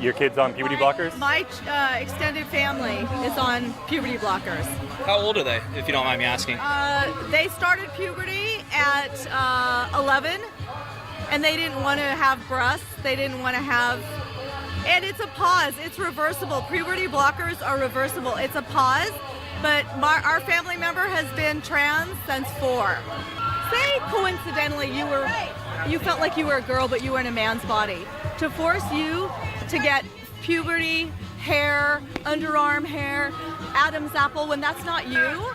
Your kid's on puberty blockers? My extended family is on puberty blockers. How old are they, if you don't mind me asking? They started puberty at 11, and they didn't want to have breasts. They didn't want to have... And it's a pause. It's reversible. Puberty blockers are reversible. It's a pause, but our family member has been trans since 4. Say coincidentally you felt like you were a girl, but you were in a man's body. To force you to get puberty, hair, underarm hair, Adam's apple, when that's not you,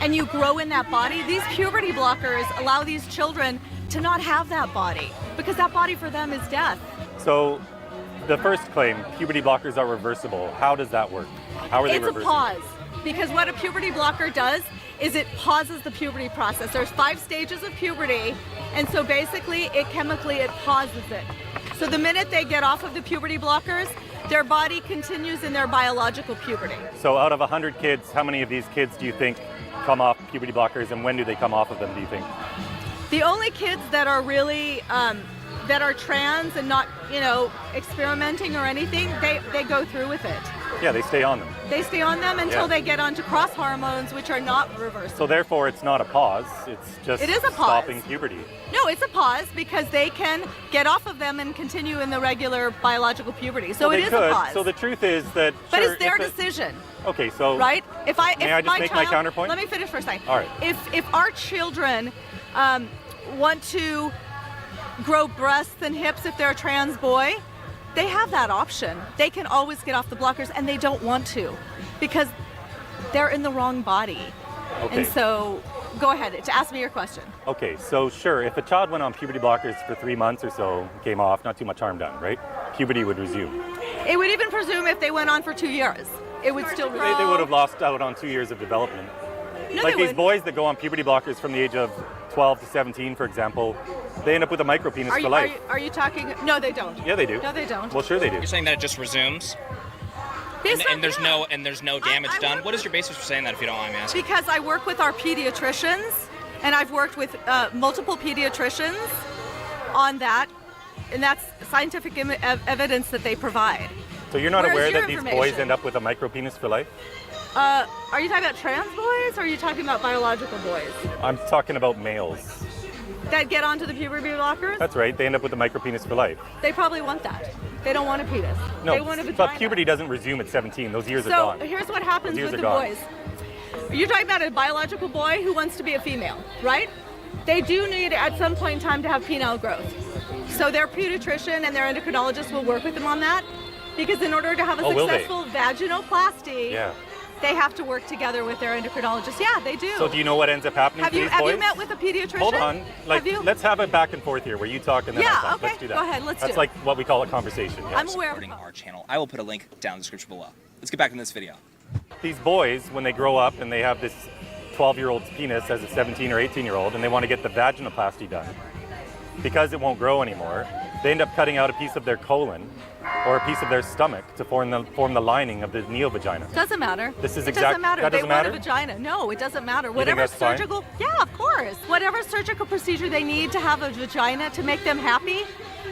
and you grow in that body, these puberty blockers allow these children to not have that body, because that body for them is death. So the first claim, puberty blockers are reversible. How does that work? How are they reversible? It's a pause, because what a puberty blocker does is it pauses the puberty process. There's 5 stages of puberty, and so basically it pauses it. So the minute they get off of the puberty blockers, their body continues in their biological puberty. So out of 100 kids, how many of these kids do you think come off puberty blockers, and when do they come off of them, do you think? The only kids that are really, that are trans and not, experimenting or anything, they go through with it. Yeah, they stay on them. They stay on them until they get onto cross hormones, which are not reversible. So therefore, it's not a pause. It's just it is a pause. Stopping puberty. No, it's a pause because they can get off of them and continue in the regular biological puberty. So well, it is a pause. So the truth is that. But it's their decision. Okay, so. Right? May I just make my counterpoint? Let me finish for a second. All right. If our children want to grow breasts and hips if they're a trans boy, they have that option. They can always get off the blockers, and they don't want to because they're in the wrong body. Okay. And so, go ahead to ask me your question. Okay, so sure, if a child went on puberty blockers for 3 months or so, came off, not too much harm done, right? Puberty would resume. It would even presume if they went on for 2 years, it would still resume. They would have lost out on 2 years of development. No, like these boys that go on puberty blockers from the age of 12 to 17, for example, they end up with a micropenis for life. Are you talking? No, they don't. Yeah, they do. No, they don't. Well, sure they do. You're saying that it just resumes? And there's no damage done? What is your basis for saying that, if you don't mind me asking? Because I work with our pediatricians, and I've worked with multiple pediatricians on that, and that's scientific evidence that they provide. So you're not aware that these boys end up with a micropenis for life? Are you talking about trans boys, or are you talking about biological boys? I'm talking about males. That get onto the puberty blockers? That's right. They end up with a micropenis for life. They probably want that. They don't want a penis. No, they want a vagina. but puberty doesn't resume at 17. Those years are gone. So here's what happens with the boys. You're talking about a biological boy who wants to be a female, right? They do need at some point in time to have penile growth. So their pediatrician and their endocrinologist will work with them on that, because in order to have a successful vaginoplasty, they have to work together with their endocrinologist. Yeah, they do. So do you know what ends up happening to these boys? Have you met with a pediatrician? Hold on. Let's have a back and forth here where you talk and then I talk. Okay. Let's do that. Go ahead. Let's do it. That's like what we call a conversation. Yeah. I'm aware of our channel. I will put a link down in the description below. Let's get back in this video. These boys, when they grow up and they have this 12-year-old's penis as a 17 or 18-year-old, and they want to get the vaginoplasty done, because it won't grow anymore, they end up cutting out a piece of their colon or a piece of their stomach to form the lining of the neovagina. Doesn't matter. This is It doesn't matter. That doesn't matter? Want a vagina. No, it doesn't matter. You think that's surgical. fine? Yeah, of course. Whatever surgical procedure they need to have a vagina to make them happy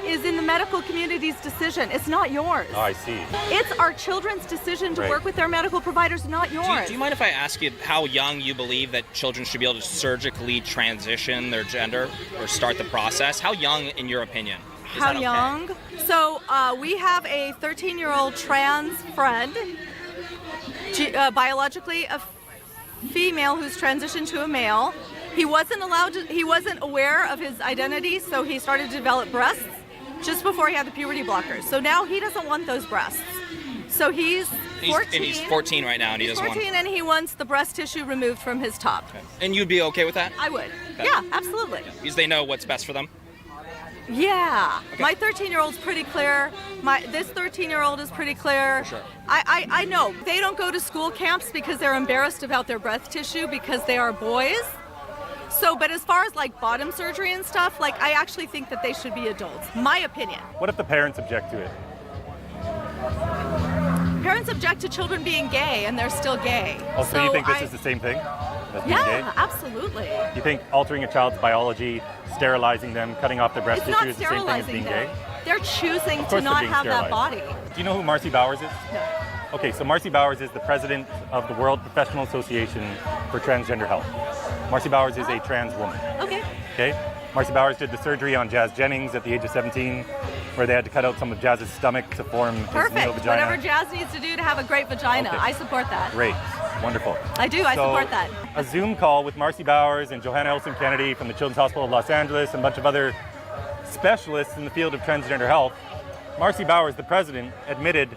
is in the medical community's decision. It's not yours. Oh, I see. It's our children's decision to work with their medical providers, not yours. Do you mind if I ask you how young you believe that children should be able to surgically transition their gender or start the process? How young, in your opinion? How young? So we have a 13-year-old trans friend, biologically a female who's transitioned to a male. He wasn't aware of his identity, so he started to develop breasts just before he had the puberty blockers. So now he doesn't want those breasts. So he's 14. And he's 14 right now, and he doesn't want. 14, and he wants the breast tissue removed from his top. Okay. And you'd be okay with that? I would. Yeah, absolutely. Yeah. Because they know what's best for them? Yeah. Okay. My 13-year-old's pretty clear. This 13-year-old is pretty clear. For sure. I know. They don't go to school camps because they're embarrassed about their breast tissue because they are boys. So, but as far as like bottom surgery and stuff, like I actually think that they should be adults. My opinion. What if the parents object to it? Parents object to children being gay, and they're still gay. Oh, so you think this is the same thing as being gay? Yeah, absolutely. You think altering a child's biology, sterilizing them, cutting off the breast It's tissue not is the same thing as sterilizing being them. gay? They're choosing Of to course they're not being have that body. sterilized. Do you know who Marcy Bowers is? No. Okay, so Marcy Bowers is the president of the World Professional Association for Transgender Health. Marcy Bowers is a trans woman. Okay. Okay? Marcy Bowers did the surgery on Jazz Jennings at the age of 17, where they had to cut out some of Jazz's stomach to form his Perfect. male vagina. Whatever Jazz needs to do to have a great vagina. Okay. I support that. Great. Wonderful. I do. I support that. A Zoom call with Marcy Bowers and Johanna Elson Kennedy from the Children's Hospital of Los Angeles and a bunch of other specialists in the field of transgender health. Marcy Bowers, the president, admitted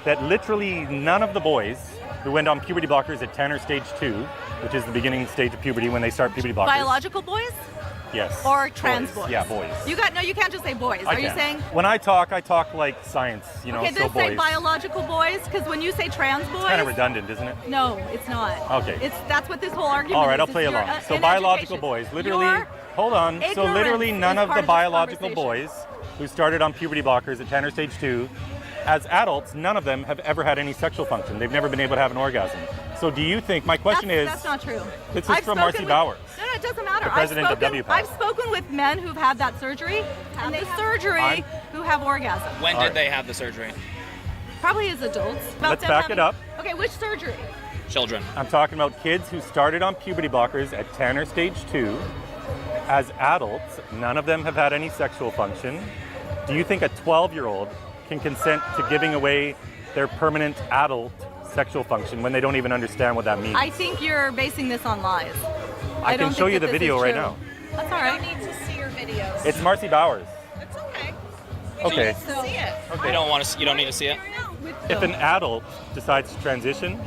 that literally none of the boys who went on puberty blockers at 10 or stage 2, which is the beginning stage of puberty when they start puberty blockers. Biological boys? Yes. Or trans boys? Yeah, boys. You can't just say boys. Are you saying? When I talk like science, you know, Okay, so then say boys. biological boys, because when you say trans boys, It's kind of redundant, isn't it? no, it's not. Okay. That's what this whole argument All right, is. I'll play You're, along. So in biological education. boys, literally, Your hold on. So ignorance literally none is of part the of this biological conversation. boys who started on puberty blockers at 10 or stage 2, as adults, none of them have ever had any sexual function. They've never been able to have an orgasm. So do you think, my question That's not true. This is I've from spoken Marcy with- Bowers, No, it doesn't matter. the president of WPATH. I've spoken with men who've had that surgery, and the surgery who have orgasm. When All did right. they have the surgery? Probably as adults. About Let's them back having- it up. Okay, which surgery? Children. I'm talking about kids who started on puberty blockers at 10 or stage 2. As adults, none of them have had any sexual function. Do you think a 12-year-old can consent to giving away their permanent adult sexual function when they don't even understand what that means? I think you're basing this on lies. I don't can show think you that the this video is right true. now. That's all I right. don't need to see your videos. It's Marcy Bowers. It's okay. Okay. So, see it. You don't want to. You don't need to see it. If an adult decides to transition,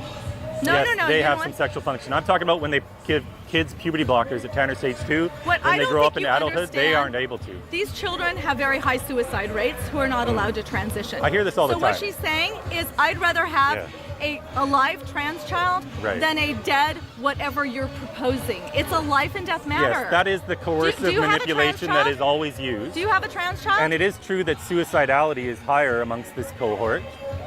yes, no, they you have know some what? sexual function. I'm talking about when they give kids puberty blockers at 10 or stage 2. What when I they don't grow think up into you adulthood, they understand- aren't able to. These children have very high suicide rates who are not allowed to transition. I hear this all the So what time. she's saying is I'd rather have a live trans child Right. than a dead whatever you're proposing. It's a life and death matter. Yes, that is the coercive you have a trans manipulation that child? is always used. Do you have a trans child? And it is true that suicidality is higher amongst this cohort.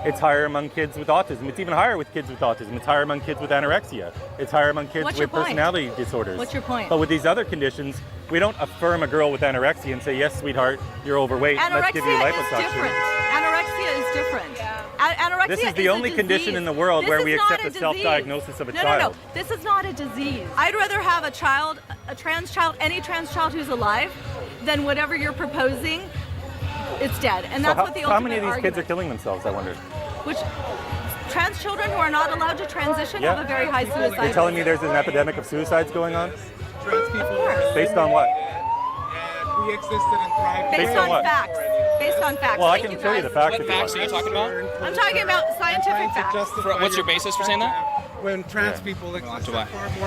It's higher among kids with autism. It's even higher with kids with autism. It's higher among kids with anorexia. It's higher among kids What's your with point? personality disorders. What's your point? But with these other conditions, we don't affirm a girl with anorexia and say, yes, sweetheart, you're overweight. Let's give you Anorexia is liposuction. different. Anorexia is different. Anorexia This is the a only condition disease. in the world This where is we not accept a the disease. self-diagnosis of a No, child. no. This is not a disease. I'd rather have a child, a trans child, any trans child who's alive, than whatever you're proposing. It's dead, and So that's what the ultimate how many of these kids are argument- killing themselves, I wonder? Which trans children who are not allowed to transition have a very high suicide You're telling me rate. there's an epidemic of suicides going on? Trans people course. Based on what? and we existed and thrived. Based Based on on what? facts. Based on facts. Well, I Thank can you, tell you guys. the facts What if you facts want. are you talking about? I'm talking about scientific facts. What's your basis for saying that? When trans Yeah. people exist to what? far more